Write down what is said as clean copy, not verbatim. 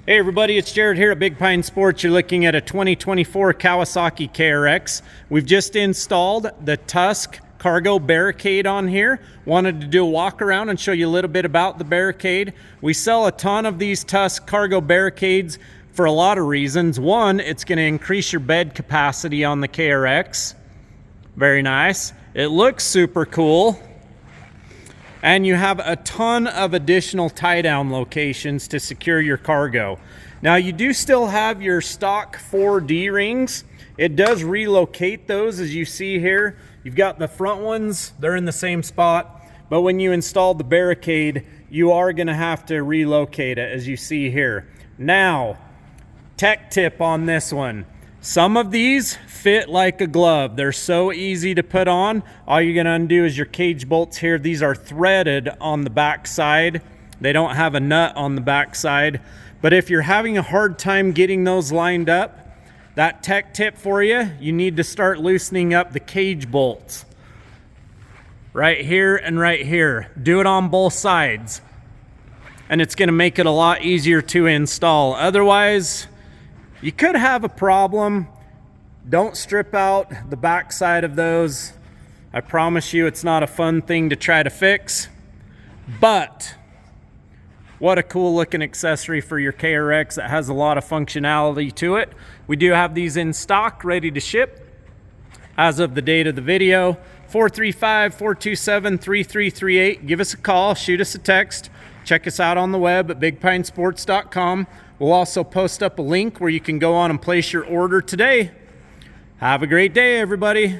Hey everybody, it's Jared here at Big Pine Sports. You're looking at a 2024 Kawasaki KRX. We've just installed the TUSK cargo Barricade on here. Wanted to do a walk around and show you a little bit about the Barricade. We sell a ton of these TUSK cargo Barricades for a lot of reasons. One, it's going to increase your bed capacity on the KRX. Very nice. It looks super cool. And you have a ton of additional tie-down locations to secure your cargo. Now you do still have your stock 4D rings. It does relocate those, as you see here. You've got the front ones, they're in the same spot, but when you install the Barricade, you are gonna have to relocate it, as you see here. Now, tech tip on this one. Some of these fit like a glove. They're so easy to put on. All you're gonna undo is your cage bolts here. These are threaded on the back side. They don't have a nut on the back side. But if you're having a hard time getting those lined up, that tech tip for you, you need to start loosening up the cage bolts. Right here and right here. Do it on both sides. And it's gonna make it a lot easier to install. Otherwise, you could have a problem. Don't strip out the back side of those. I promise you it's not a fun thing to try to fix. But what a cool looking accessory for your KRX that has a lot of functionality to it. We do have these in stock, ready to ship as of the date of the video. 435-427-3338. Give us a call, shoot us a text. Check us out on the web at bigpinesports.com. We'll also post up a link where you can go on and place your order today. Have a great day, everybody.